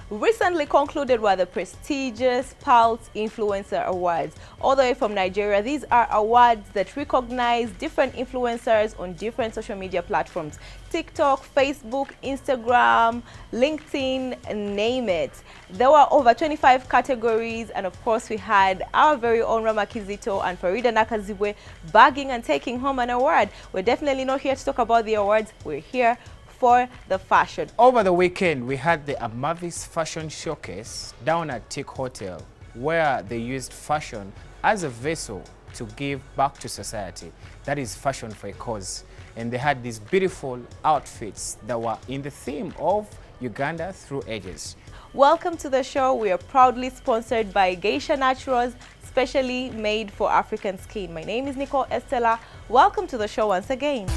recently concluded were the prestigious Pulse Influencer Awards, all the way from Nigeria. These are awards that recognize different influencers on different social media platforms. TikTok, Facebook, Instagram, LinkedIn, name it. There were over 25 categories, and of course we had our very own Rama Kizito and Farida Nakazibwe bagging and taking home an award. We're definitely not here to talk about the awards, we're here for the fashion. Over the weekend, we had the Amavis Fashion Showcase down at Tick Hotel, where they used fashion as a vessel to give back to society. That is fashion for a cause. And they had these beautiful outfits that were in the theme of Uganda through ages. Welcome to the show. We are proudly sponsored by Geisha Naturals, specially made for African skin. My name is Nicole Estella. Welcome to the show once again.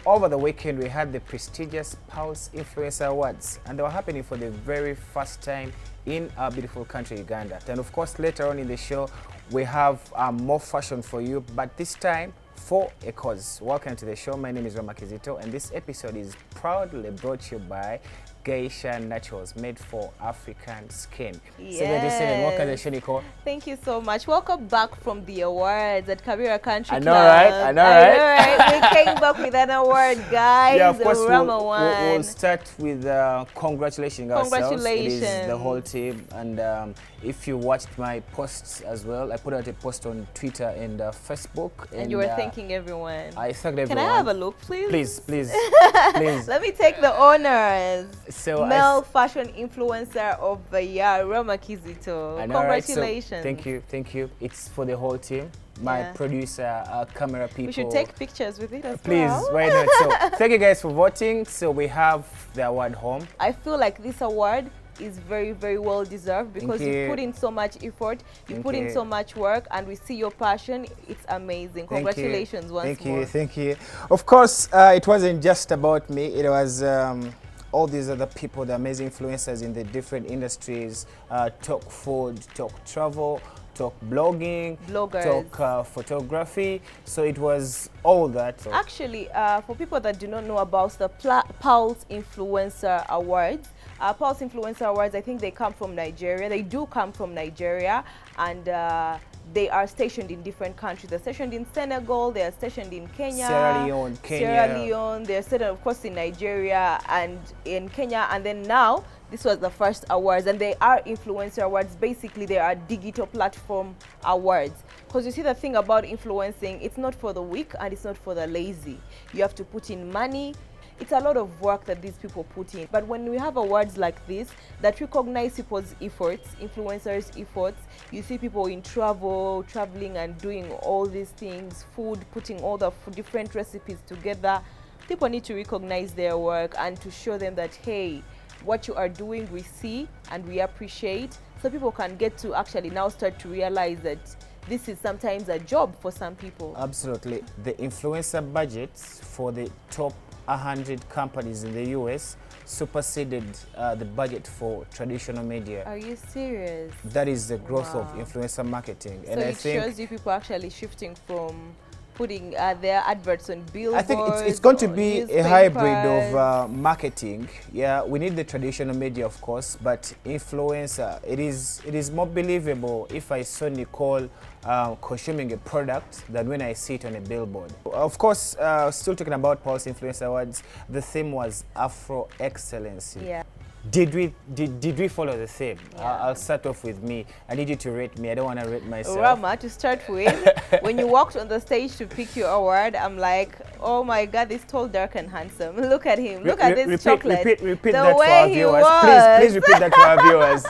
Over the weekend, we had the prestigious Pulse Influencer Awards, and they were happening for the very first time in our beautiful country, Uganda. And of course, later on in the show, we have more fashion for you, but this time for a cause. Welcome to the show. My name is Rama Kizito, and this episode is proudly brought to you by Geisha Naturals, made for African skin. Yes. Welcome to the show, Nicole. Thank you so much. Welcome back from the awards at Kabira Country I Club. know, right? I know, right? We came back with an award, guys. Yeah, of course, we'll start with congratulating ourselves. Congratulations. It is the whole team. And if you watched my posts as well, I put out a post on Twitter and Facebook. And you were thanking everyone. I thanked everyone. Can I have a look, please? Please, please. Let me take the honors. So Male fashion influencer of the year, Rama Kizito. Congratulations. Right? So, thank you. It's for the whole team. My producer, camera people. We should take pictures with it as Please, well. why not? So thank you guys for voting. So we have the award home. I feel like this award is very, very well deserved because you put in so much effort, you put in so much work, and we see your passion. It's amazing. Congratulations once more. Thank you. Of course, it wasn't just about me. It was all these other people, the amazing influencers in the different industries, talk food, talk travel, talk blogging, talk photography. So it was all that. Actually, for people that do not know about the Pulse Influencer Awards, Pulse Influencer Awards, I think they come from Nigeria. They do come from Nigeria, and they are stationed in different countries. They're stationed in Senegal, they are stationed in Kenya, Sierra Leone, they're stationed of course in Nigeria and in Kenya, and then now this was the first awards, and they are influencer awards. Basically they are digital platform awards, because you see the thing about influencing, it's not for the weak and it's not for the lazy. You have to put in money. It's a lot of work that these people put in. But when we have awards like this that recognize people's efforts, influencers' efforts, you see people in traveling and doing all these things, food, putting all the different recipes together. People need to recognize their work and to show them that, hey, what you are doing we see and we appreciate. So people can get to actually now start to realize that this is sometimes a job for some people. Absolutely. The influencer budgets for the top 100 companies in the US superseded the budget for traditional media. Are you serious? That is the growth of influencer marketing. So it shows you people actually shifting from putting their adverts on billboards. I think it's going to be a hybrid of marketing. Yeah, we need the traditional media, of course, but influencer, it is more believable if I saw Nicole consuming a product than when I see it on a billboard. Of course, still talking about Pulse Influencer Awards, the theme was Afro Excellency. Yeah. Did we follow the theme? Yeah. I'll start off with me. I need you to rate me. I don't want to rate myself. Rama, to start with, when you walked on the stage to pick your award, I'm like, oh my God, this tall, dark, and handsome. Look at him. Look at this chocolate. Repeat that for our viewers. Please repeat that for our viewers.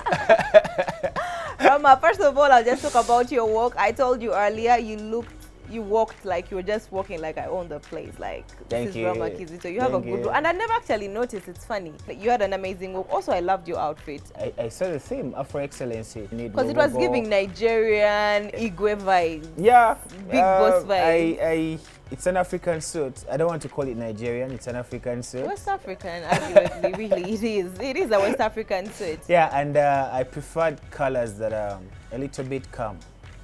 Rama, first of all, I'll just talk about your walk. I told you earlier, you walked like you were just walking like I own the place. Like, this is Rama Kizito. You have a good look. And I never actually noticed. It's funny. You had an amazing walk. Also, I loved your outfit. I saw the theme, Afro Excellency. Because it was giving Nigerian Igwe vibes. Yeah. Big boss vibes. It's an African suit. I don't want to call it Nigerian. It's an African suit. West African, arguably, really, it is. It is a West African suit. Yeah, and I preferred colors that are a little bit calm.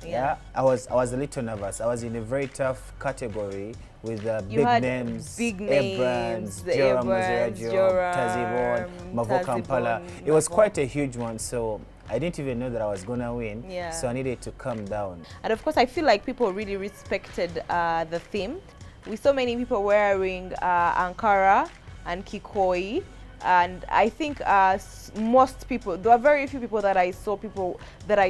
Yeah, I was a little nervous. I was in a very tough category with You big had names, big Abrams, names, the Joram Abrams, Muzerajo, Tazibon, Mavo Kampala. It was quite a huge one, so I didn't even know that I was gonna win. Yeah. So I needed to calm down. And of course, I feel like people really respected the theme. We saw many people wearing Ankara and Kikoi. And I think most people, there are very few people that I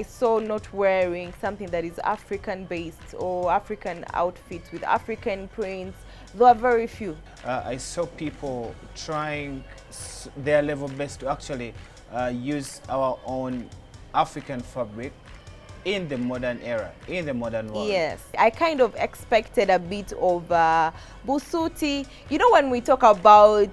saw not wearing something that is African based or African outfits with African prints. There are very few. I saw people trying their level best to actually use our own African fabric in the modern era, in the modern world. Yes, I kind of expected a bit of Busuti. You know, when we talk about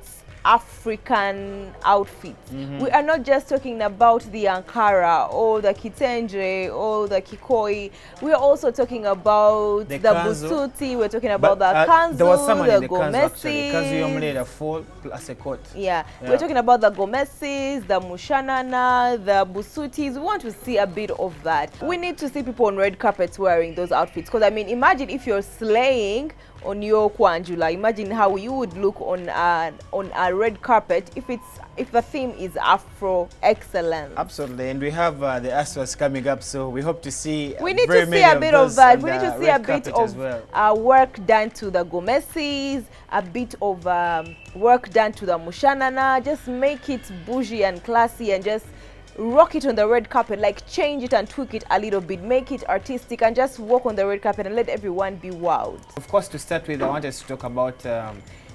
African outfits, we are not just talking about the Ankara or the Kitenje or the Kikoi. We are also talking about the Busuti. We're talking about the Kanzu, there was someone the in the Kanzu actually. Gomesis. Kanzu Yomle, the full plus a coat. Yeah, we're talking about the Gomesis, the Mushanana, the Busutis. We want to see a bit of that. We need to see people on red carpets wearing those outfits. Because I mean, imagine if you're slaying on your Kwanjula. Imagine how you would look on a red carpet if the theme is Afro excellence. Absolutely, and we have the Aswas coming up, so we hope to see. We need to see a bit of that. We need to see a bit of work done to the Gomesis, a bit of work done to the Mushanana. Just make it bougie and classy and just rock it on the red carpet, like change it and tweak it a little bit, make it artistic and just walk on the red carpet and let everyone be wowed. Of course, to start with, I wanted to talk about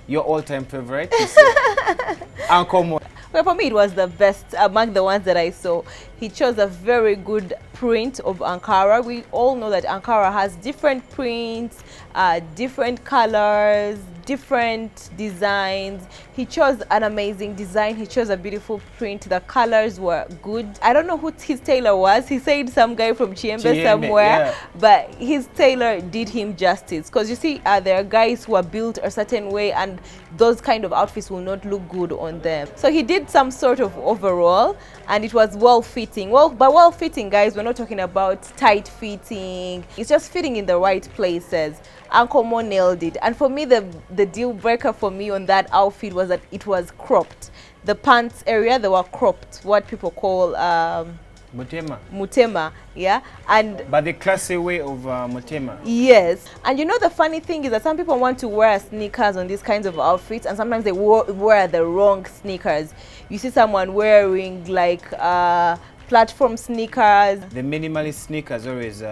your all-time favorite, Uncle Mo. Well, for me, it was the best among the ones that I saw. He chose a very good print of Ankara. We all know that Ankara has different prints, different colors, different designs. He chose an amazing design. He chose a beautiful print. The colors were good. I don't know who his tailor was. He said some guy from Chiembe somewhere, yeah. But his tailor did him justice. Because you see, there are guys who are built a certain way and those kind of outfits will not look good on them. So he did some sort of overall and it was well-fitting. Well, by well-fitting, guys, we're not talking about tight fitting. It's just fitting in the right places. Uncle Mo nailed it. And for me, the deal breaker for me on that outfit was that it was cropped. The pants area, they were cropped, what people call Mutema, yeah, but the classy way of Mutema. Yes, and you know the funny thing is that some people want to wear sneakers on these kinds of outfits, and sometimes they wear the wrong sneakers. You see someone wearing like platform sneakers. The minimalist sneakers always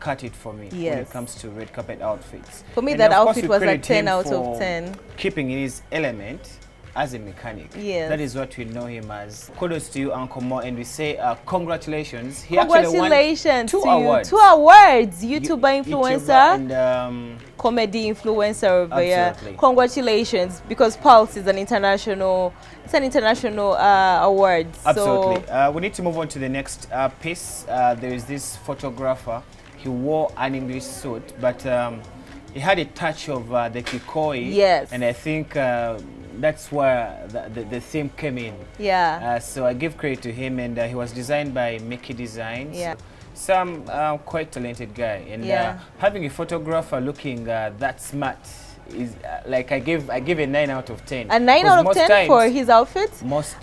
cut it for me, yes, when it comes to red carpet outfits. For me, and that outfit was a 10 out of 10. Keeping in his element as a mechanic. Yes. That is what we know him as. Kudos to you, Uncle Mo, and we say congratulations. He congratulations actually won 2 awards. 2 awards. YouTuber influencer and comedy influencer over here. Congratulations, because Pulse is an international, award. Absolutely. So we need to move on to the next piece. There is this photographer. He wore an English suit, but he had a touch of the Kikoi. Yes. And I think that's where the theme came in. Yeah. So I give credit to him, and he was designed by Mickey Designs. Yeah. Some quite talented guy, and having a photographer looking that smart is like I give a 9 out of 10. A 9 out of 10 for his outfit?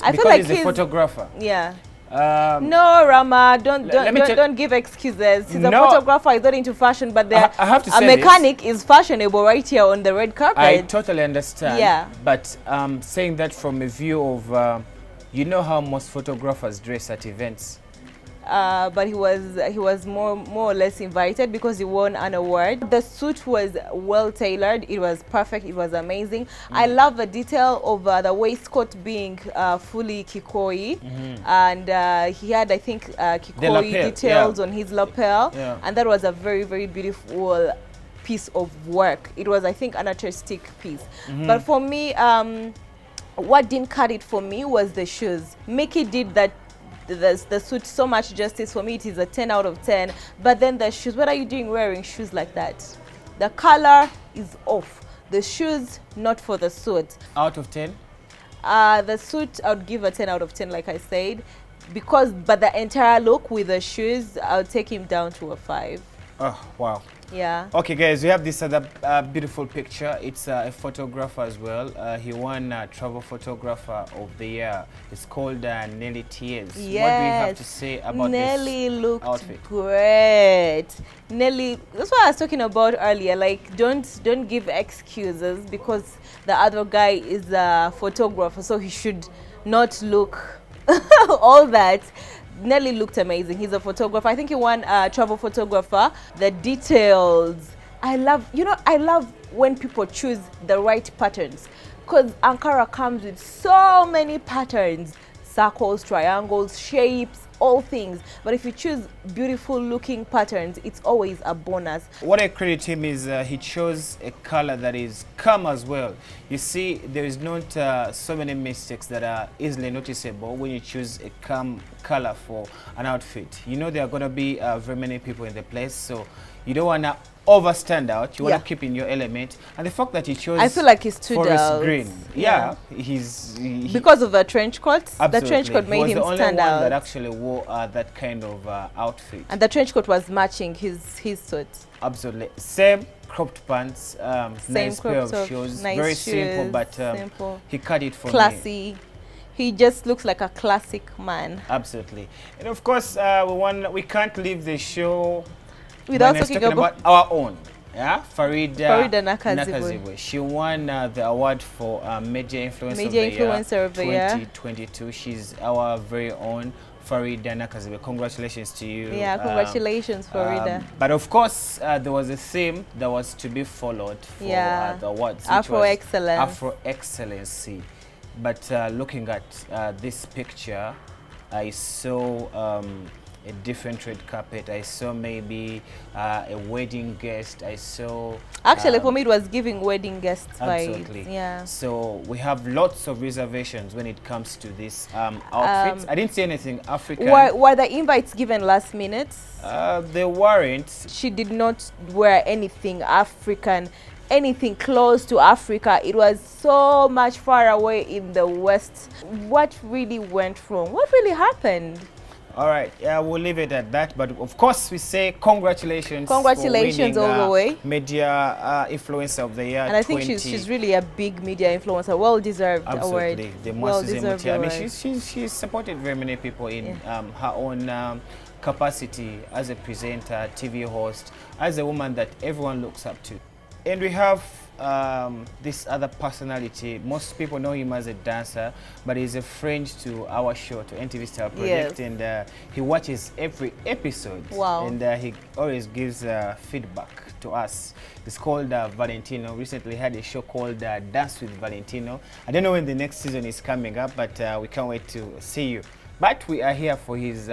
I feel like he's a photographer. Yeah. No, Rama, don't give excuses. He's a photographer, he's not into fashion, but I have to say a mechanic is fashionable right here on the red carpet. I totally understand. Yeah. But saying that from a view of, you know how most photographers dress at events. But he was more or less invited because he won an award. The suit was well tailored. It was perfect. It was amazing. I love the detail of the waistcoat being fully Kikoi, and he had, I think, Kikoi details on his lapel, and that was a very, very beautiful piece of work. It was, I think, an artistic piece. But for me, what didn't cut it for me was the shoes. Mickey did that. The suit so much justice. For me, it is a 10 out of 10. But then the shoes, what are you doing wearing shoes like that? The color is off. The shoes, not for the suit. Out of 10? The suit, I would give a 10 out of 10, like I said. But the entire look with the shoes, I'll take him down to a 5. Oh, wow. Yeah. Okay, guys, we have this other beautiful picture. It's a photographer as well. He won Travel Photographer of the Year. It's called Nelly Tears. Yes. What do you have to say about Nelly this looked outfit? great. Nelly, that's what I was talking about earlier. Like, don't give excuses because the other guy is a photographer, so he should not look all that. Nelly looked amazing. He's a photographer. I think he won travel photographer. The details. I love when people choose the right patterns, because Ankara comes with so many patterns, circles, triangles, shapes, all things. But if you choose beautiful looking patterns, it's always a bonus. What I credit him is he chose a color that is calm as well. You see, there is not so many mistakes that are easily noticeable when you choose a calm color for an outfit. You know there are going to be very many people in the place, so you don't want to overstand out. You want to keep in your element. And the fact that he chose, I feel like he stood forest out. green. Yeah, because of the trench coat. Absolutely. The trench coat made him stand out. He was the only one that actually wore that kind of outfit. And the trench coat was matching his suit. Absolutely. Same cropped pants, Same nice pair of top, shoes. nice Very shoes, simple, but simple. He cut it for me. Classy. He just looks like a classic man. Absolutely. And of course, we can't leave the show without talking about our own. Yeah, Farida Nakazibwe. She won the award for Media Influencer of the Year 2022. She's our very own Farida Nakazibwe. Congratulations to you. Yeah, congratulations, Farida. But of course, there was a theme that was to be followed for the awards. Afro Excellence. Afro Excellency. But looking at this picture, I saw a different red carpet. I saw maybe a wedding guest. I saw... Actually, for me, it was giving wedding guest vibes. Absolutely. Yeah. So we have lots of reservations when it comes to this outfits. I didn't see anything African. Were the invites given last minute? They weren't. She did not wear anything African, anything close to Africa. It was so much far away in the West. What really went wrong? What really happened? All right, we'll leave it at that. But of course, we say congratulations. Congratulations for winning, all the way. Media Influencer of the Year. And I think she's really a big media influencer. Well-deserved award. Absolutely, the well-deserved award. I mean, she's supported very many people in her own capacity as a presenter, TV host, as a woman that everyone looks up to. And we have this other personality. Most people know him as a dancer, but he's a friend to our show, to NTV Style Project, and he watches every episode. Wow. And he always gives feedback to us. It's called Valentino. Recently had a show called Dance with Valentino. I don't know when the next season is coming up, but we can't wait to see you. But we are here for his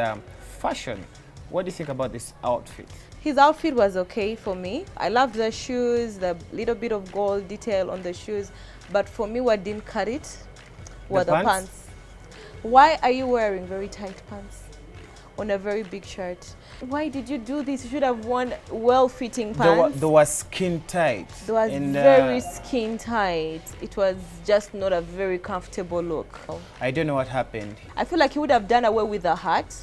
fashion. What do you think about this outfit? His outfit was okay for me. I loved the shoes, the little bit of gold detail on the shoes. But for me, what didn't cut it were the pants. Why are you wearing very tight pants on a very big shirt? Why did you do this? You should have worn well-fitting pants. There was skin tight. There was very skin tight. It was just not a very comfortable look. I don't know what happened. I feel like he would have done away with the hat.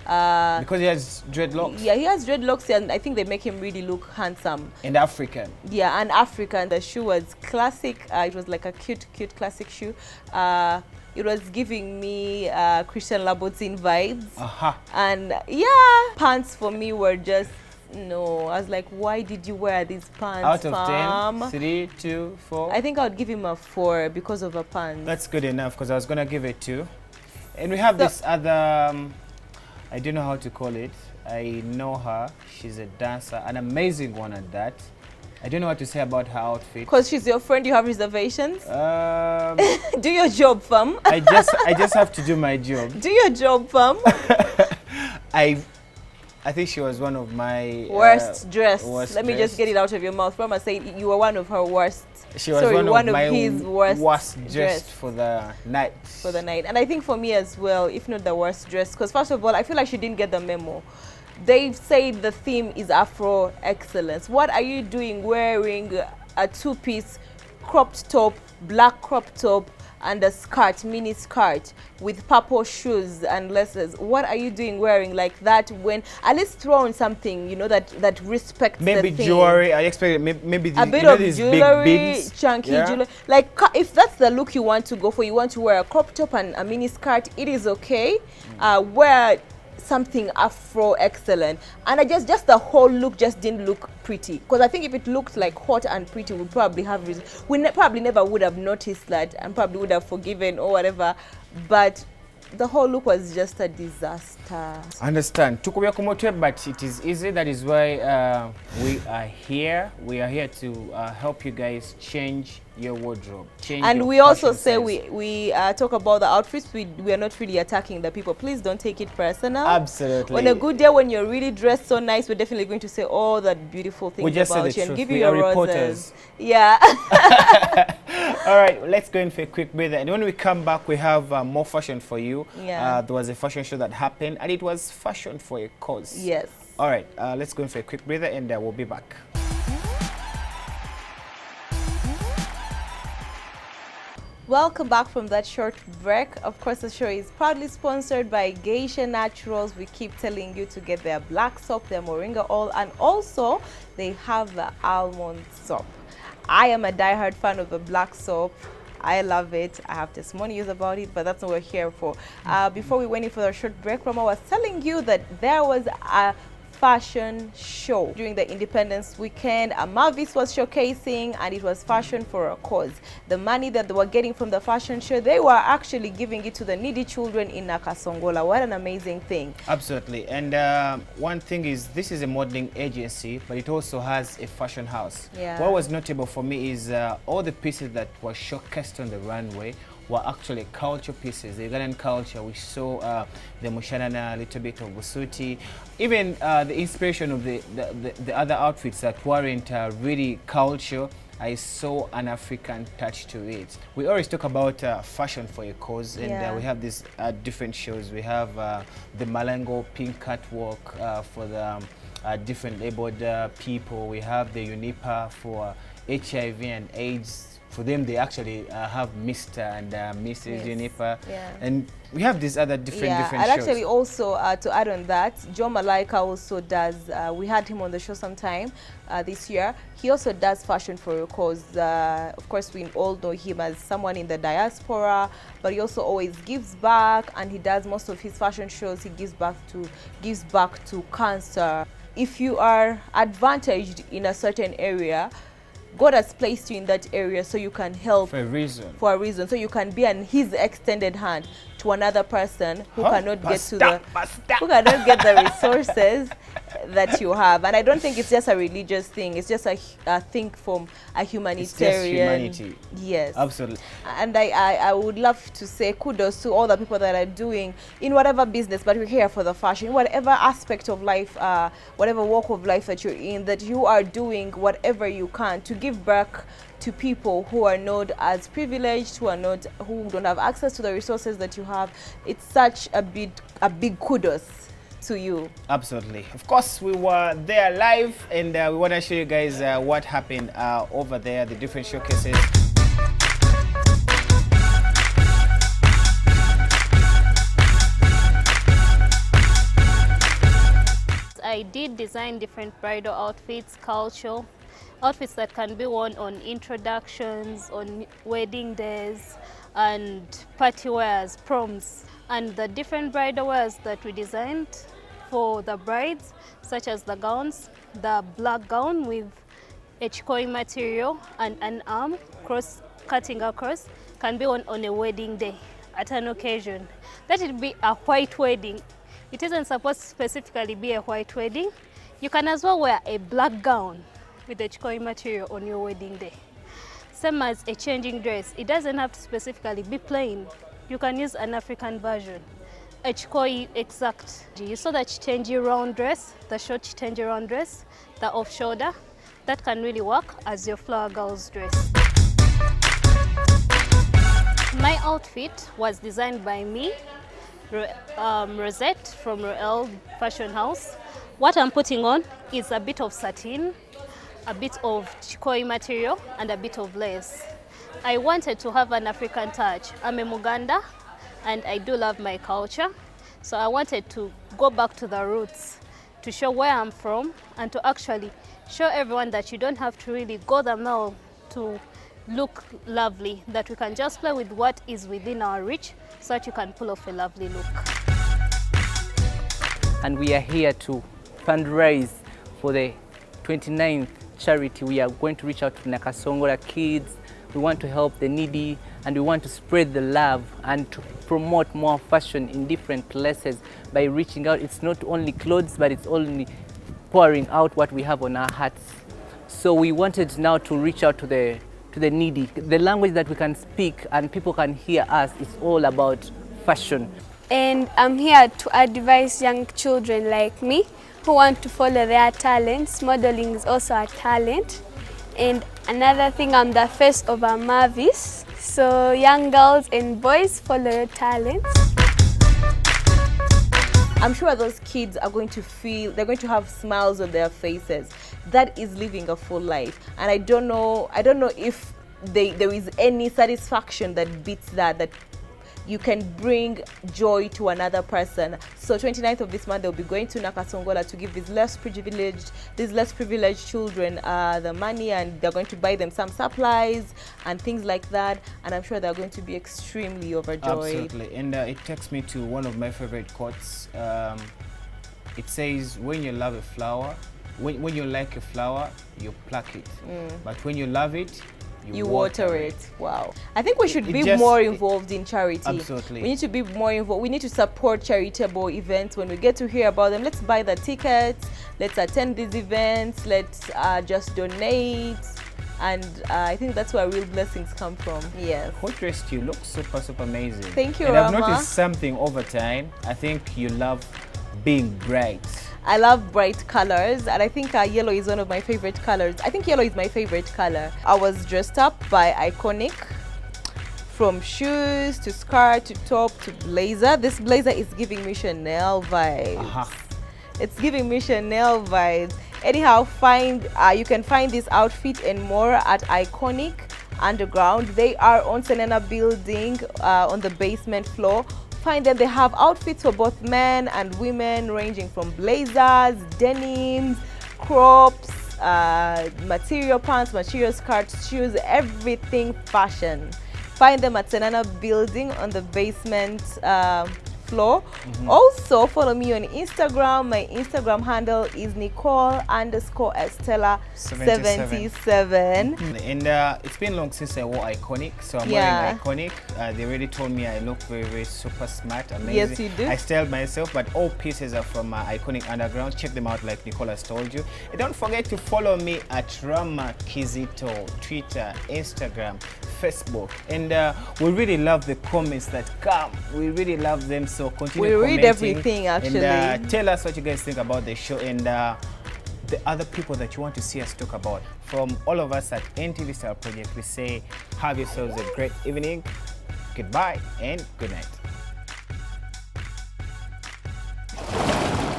Because he has dreadlocks. Yeah, he has dreadlocks, and I think they make him really look handsome. And African. Yeah, and African. The shoe was classic. It was like a cute classic shoe. It was giving me Christian Louboutin vibes. And yeah, pants for me were just, no. I was like, why did you wear these pants? Out of 10, 3, 2, 4? I think I would give him a 4 because of the pants. That's good enough, because I was going to give it 2. And we have this other... I don't know how to call it. I know her. She's a dancer, an amazing one at that. I don't know what to say about her outfit. Because she's your friend, you have reservations? Do your job, fam. I just have to do my job. Do your job, fam. I think she was one of my worst dressed. Let me just get it out of your mouth. From say you were one of her worst. She was one of my his worst dressed for the night. For the night, and I think for me as well, if not the worst dressed, because first of all, I feel like she didn't get the memo. They say the theme is Afro Excellence. What are you doing wearing a 2-piece cropped top, black cropped top, and a skirt, mini skirt with purple shoes and laces. What are you doing wearing like that? When at least throw on something, you know, that respects maybe the thing. Jewelry. I expect maybe A bit of jewelry, chunky jewelry. Like if that's the look you want to go for, you want to wear a crop top and a mini skirt, it is okay. Wear something Afro excellent, and I just the whole look just didn't look pretty, because I think if it looked like hot and pretty, we'd probably have reason. We probably never would have noticed that and probably would have forgiven or whatever, but the whole look was just a disaster. Understand. Tukubya kumotwe, but it is easy. That is why we are here. We are here to help you guys change your wardrobe. And we also say we talk about the outfits. We are not really attacking the people. Please don't take it personal. Absolutely. On a good day when you're really dressed so nice, we're definitely going to say all that beautiful things about you and give you your roses. Yeah. All right, let's go in for a quick breather. And when we come back, we have more fashion for you. Yeah. There was a fashion show that happened, and it was fashion for a cause. Yes. All right, let's go in for a quick breather, and we'll be back. Welcome back from that short break. Of course, the show is proudly sponsored by Geisha Naturals. We keep telling you to get their black soap, their moringa oil, and also they have the almond soap. I am a diehard fan of the black soap. I love it. I have testimonials about it, but that's what we're here for. Before we went in for the short break, Roma was telling you that there was a fashion show during the Independence weekend. Mavis was showcasing, and it was fashion for a cause. The money that they were getting from the fashion show, they were actually giving it to the needy children in Nakasongola. What an amazing thing. Absolutely. And one thing is, this is a modeling agency, but it also has a fashion house. Yeah. What was notable for me is all the pieces that were showcased on the runway were actually culture pieces, the Ugandan culture. We saw the Mushanana, a little bit of Busuti, even the inspiration of the other outfits that weren't really culture. I saw an African touch to it. We always talk about fashion for a cause, and we have these different shows. We have the Malengo pink catwalk for the different labeled people. We have the UNIPA for HIV and AIDS. For them, they actually have Mr. and Mrs. Juniper. And we have these other different and shows. Actually also to add on that, Joe Malaika also does, we had him on the show sometime this year. He also does fashion for a cause. Of course, we all know him as someone in the diaspora, but he also always gives back, and he does most of his fashion shows. He gives back to cancer. If you are advantaged in a certain area, God has placed you in that area so you can help for a reason. So you can be his extended hand to another person who cannot get to the resources that you have. And I don't think it's just a religious thing. It's just a thing from a humanitarian. It's just humanity. Yes. Absolutely. And I would love to say kudos to all the people that are doing in whatever business, but we're here for the fashion, whatever aspect of life, whatever walk of life that you're in, that you are doing whatever you can to give back to people who are not as privileged, who don't have access to the resources that you have. It's such a big kudos to you. Absolutely. Of course, we were there live, and we want to show you guys what happened over there, the different showcases. I did design different bridal outfits, cultural outfits that can be worn on introductions, on wedding days, and party wears, proms. And the different bridal wears that we designed for the brides, such as the gowns, the black gown with H-koi material and an arm cutting across, can be worn on a wedding day at an occasion. That would be a white wedding. It isn't supposed to specifically be a white wedding. You can as well wear a black gown with the H-koi material on your wedding day. Same as a changing dress. It doesn't have to specifically be plain. You can use an African version. H-koi exact. You saw that changing round dress, the short changing round dress, the off shoulder. That can really work as your flower girl's dress. My outfit was designed by me, Rosette from Royal Fashion House. What I'm putting on is a bit of satin, a bit of chikoi material, and a bit of lace. I wanted to have an African touch. I'm a Muganda and I do love my culture. So I wanted to go back to the roots, to show where I'm from and to actually show everyone that you don't have to really go the mile to look lovely, that we can just play with what is within our reach so that you can pull off a lovely look. And we are here to fundraise for the 29th charity. We are going to reach out to Nakasongola kids. We want to help the needy and we want to spread the love and to promote more fashion in different places by reaching out. It's not only clothes, but it's only pouring out what we have on our hearts. So we wanted now to reach out to the needy. The language that we can speak and people can hear us is all about fashion. And I'm here to advise young children like me who want to follow their talents. Modeling is also a talent. And another thing, I'm the face of a Mavis. So young girls and boys, follow your talents. I'm sure those kids are going to feel, they're going to have smiles on their faces. That is living a full life. And I don't know if there is any satisfaction that beats that you can bring joy to another person. So 29th of this month, they'll be going to Nakasongola to give these less privileged children the money, and they're going to buy them some supplies and things like that. And I'm sure they're going to be extremely overjoyed. Absolutely. And it takes me to one of my favorite quotes. It says, when you love a flower, when you like a flower, you pluck it. But when you love it, you water it. Wow. I think we should be more involved in charity. Absolutely. We need to be more involved. We need to support charitable events. When we get to hear about them, let's buy the tickets, let's attend these events, let's just donate. And I think that's where real blessings come from. Yes. What dressed you? Look super amazing. Thank you, and Rama. I've noticed something over time. I think you love being bright. I love bright colors, and I think yellow is one of my favorite colors. I think yellow is my favorite color. I was dressed up by Iconic, from shoes to skirt to top to blazer. This blazer is giving me Chanel vibes. It's giving me Chanel vibes. Anyhow, you can find this outfit and more at Iconic Underground. They are on Senena building on the basement floor. Find them. They have outfits for both men and women, ranging from blazers, denims, crops, material pants, material skirts, shoes, everything fashion. Find them at Senana building on the basement floor. Also follow me on Instagram. My Instagram handle is Nicole_Estella77. And it's been long since I wore Iconic, so I'm wearing Iconic. They already told me I look very super smart, amazing. Yes, you do. I styled myself, but all pieces are from Iconic Underground. Check them out like Nicole has told you. And don't forget to follow me at Rama Kizito, Twitter, Instagram, Facebook. And we really love the comments that come. We really love them, so continue commenting. We read everything, actually. And tell us what you guys think about the show and the other people that you want to see us talk about. From all of us at NTV Style Project, we say have yourselves a great evening. Goodbye and good night.